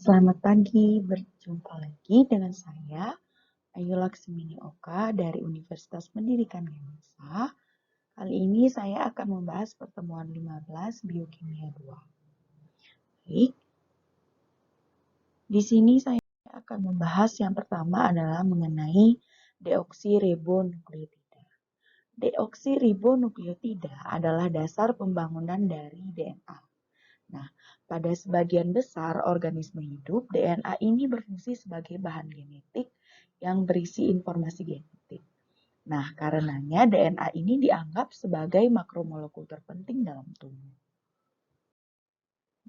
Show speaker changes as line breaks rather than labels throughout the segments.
Selamat pagi, berjumpa lagi dengan saya, Ayu Laksmini Oka dari Universitas Pendidikan Ganesha. Kali ini saya akan membahas pertemuan 15 Biokimia 2. Baik, di sini saya akan membahas yang pertama adalah mengenai deoksiribonukleotida. Deoksiribonukleotida adalah dasar pembangunan dari DNA. Nah, pada sebagian besar organisme hidup, DNA ini berfungsi sebagai bahan genetik yang berisi informasi genetik. Nah, karenanya DNA ini dianggap sebagai makromolekul terpenting dalam tubuh.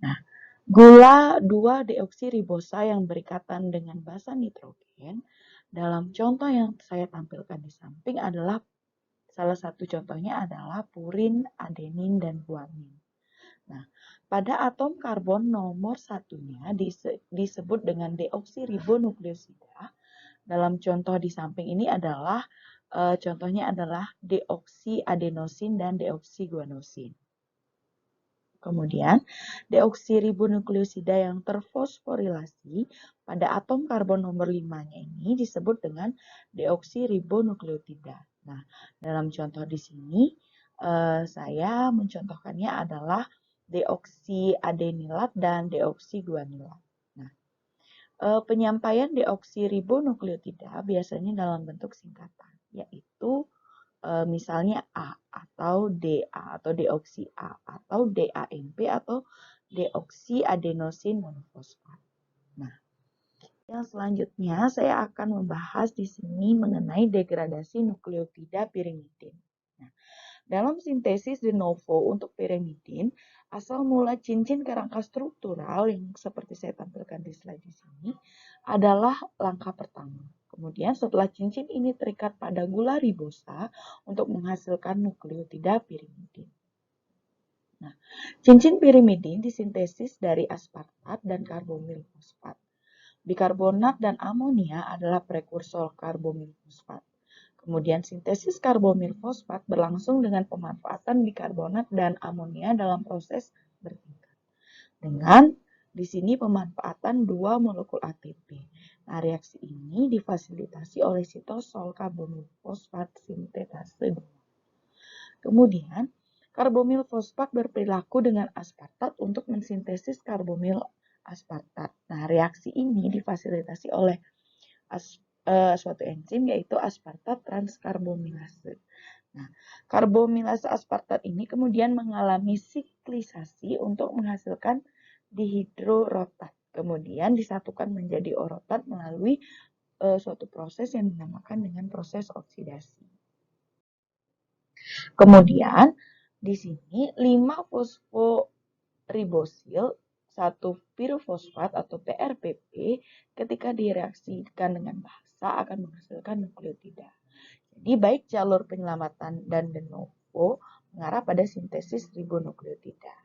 Nah, gula 2-deoksiribosa yang berikatan dengan basa nitrogen dalam contoh yang saya tampilkan di samping adalah salah satu contohnya adalah purin, adenin, dan guanin. Nah, pada atom karbon nomor satunya disebut dengan deoksiribonukleosida. Dalam contoh di samping ini adalah contohnya adalah deoksiadenosin dan deoksiguanosin. Kemudian, deoksiribonukleosida yang terfosforilasi pada atom karbon nomor 5-nya ini disebut dengan deoksiribonukleotida. Nah, dalam contoh di sini saya mencontohkannya adalah deoksiadenilat dan deoksiguanilat. Nah, penyampaian deoksiribonukleotida biasanya dalam bentuk singkatan, yaitu misalnya A atau DA atau deoksi A atau DAMP atau deoksiadenosin monofosfat. Nah, yang selanjutnya saya akan membahas di sini mengenai degradasi nukleotida pirimidin. Nah, dalam sintesis de novo untuk pirimidin, asal mula cincin kerangka struktural yang seperti saya tampilkan di slide di sini adalah langkah pertama. Kemudian setelah cincin ini terikat pada gula ribosa untuk menghasilkan nukleotida pirimidin. Nah, cincin pirimidin disintesis dari aspartat dan karbomil fosfat. Bikarbonat dan amonia adalah prekursor karbomil fosfat. Kemudian sintesis karbomil fosfat berlangsung dengan pemanfaatan bikarbonat dan amonia dalam proses bertingkat. Dengan di sini pemanfaatan dua molekul ATP. Nah, reaksi ini difasilitasi oleh sitosol karbomil fosfat sintetase 2. Kemudian, karbomil fosfat berperilaku dengan aspartat untuk mensintesis karbomil aspartat. Nah, reaksi ini difasilitasi oleh suatu enzim yaitu aspartat transkarbomilase. Nah, karbomilase aspartat ini kemudian mengalami siklisasi untuk menghasilkan dihidrorotat. Kemudian disatukan menjadi orotat melalui suatu proses yang dinamakan dengan proses oksidasi. Kemudian di sini 5-fosforibosil 1 pirofosfat atau PRPP ketika direaksikan dengan basa akan menghasilkan nukleotida. Jadi baik jalur penyelamatan dan de novo mengarah pada sintesis ribonukleotida.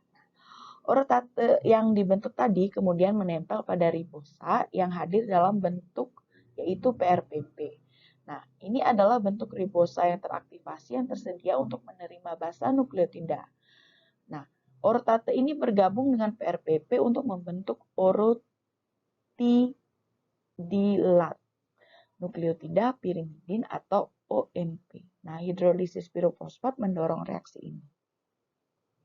Orotate yang dibentuk tadi kemudian menempel pada ribosa yang hadir dalam bentuk yaitu PRPP. Nah, ini adalah bentuk ribosa yang teraktivasi yang tersedia untuk menerima basa nukleotida. Nah, orotate ini bergabung dengan PRPP untuk membentuk orotidilat nukleotida pirimidin atau OMP. Nah, hidrolisis pirofosfat mendorong reaksi ini.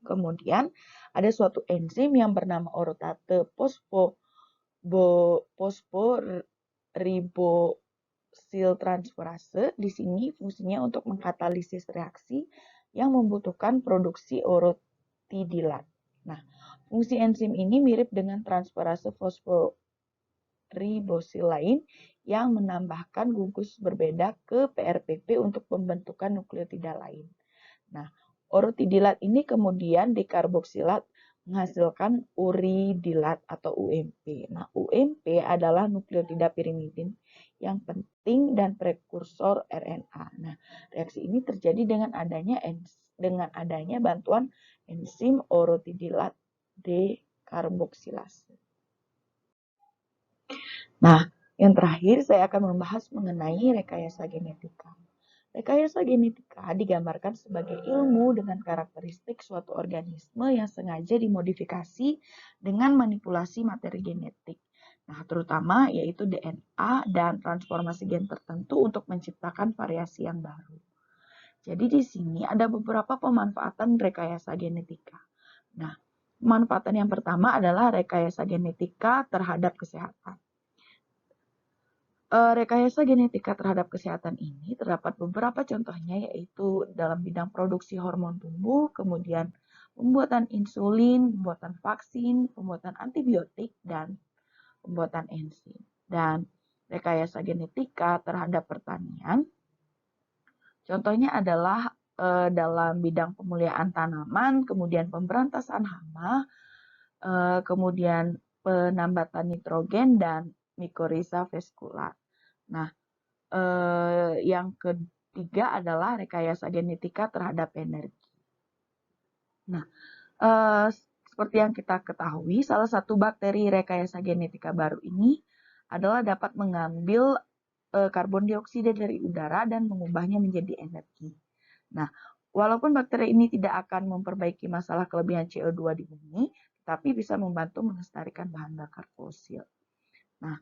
Kemudian ada suatu enzim yang bernama orotate fosforibosiltransferase. Di sini fungsinya untuk mengkatalisis reaksi yang membutuhkan produksi orotidilat. Nah, fungsi enzim ini mirip dengan transferase fosforibosil lain yang menambahkan gugus berbeda ke PRPP untuk pembentukan nukleotida lain. Nah, orotidilat ini kemudian dekarboksilat menghasilkan uridilat atau UMP. Nah, UMP adalah nukleotida pirimidin yang penting dan prekursor RNA. Nah, reaksi ini terjadi dengan adanya bantuan enzim orotidilat dekarboksilase. Nah, yang terakhir saya akan membahas mengenai rekayasa genetika. Rekayasa genetika digambarkan sebagai ilmu dengan karakteristik suatu organisme yang sengaja dimodifikasi dengan manipulasi materi genetik. Nah, terutama yaitu DNA dan transformasi gen tertentu untuk menciptakan variasi yang baru. Jadi di sini ada beberapa pemanfaatan rekayasa genetika. Nah, pemanfaatan yang pertama adalah rekayasa genetika terhadap kesehatan. Rekayasa genetika terhadap kesehatan ini terdapat beberapa contohnya, yaitu dalam bidang produksi hormon tumbuh, kemudian pembuatan insulin, pembuatan vaksin, pembuatan antibiotik, dan pembuatan enzim. Dan rekayasa genetika terhadap pertanian, contohnya adalah dalam bidang pemulihan tanaman, kemudian pemberantasan hama, kemudian penambatan nitrogen, dan mikoriza vascular. Nah, yang ketiga adalah rekayasa genetika terhadap energi. Nah, seperti yang kita ketahui, salah satu bakteri rekayasa genetika baru ini adalah dapat mengambil karbon dioksida dari udara dan mengubahnya menjadi energi. Nah, walaupun bakteri ini tidak akan memperbaiki masalah kelebihan CO2 di bumi, tapi bisa membantu melestarikan bahan bakar fosil. Nah,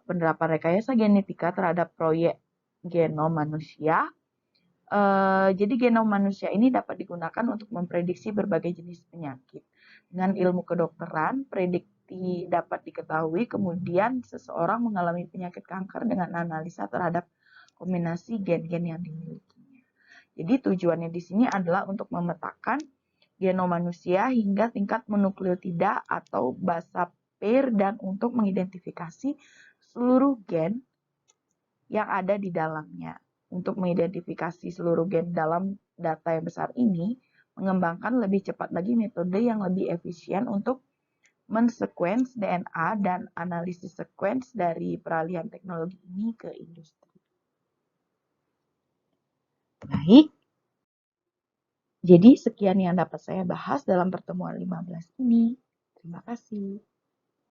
penerapan rekayasa genetika terhadap proyek genom manusia. Jadi genom manusia ini dapat digunakan untuk memprediksi berbagai jenis penyakit. Dengan ilmu kedokteran, prediksi dapat diketahui, kemudian seseorang mengalami penyakit kanker dengan analisa terhadap kombinasi gen-gen yang dimilikinya. Jadi tujuannya di sini adalah untuk memetakan genom manusia hingga tingkat monukleotida atau basa pair dan untuk mengidentifikasi seluruh gen yang ada di dalamnya. Untuk mengidentifikasi seluruh gen dalam data yang besar ini, mengembangkan lebih cepat lagi metode yang lebih efisien untuk men-sequence DNA dan analisis sequence dari peralihan teknologi ini ke industri. Baik, jadi sekian yang dapat saya bahas dalam pertemuan 15 ini. Terima kasih.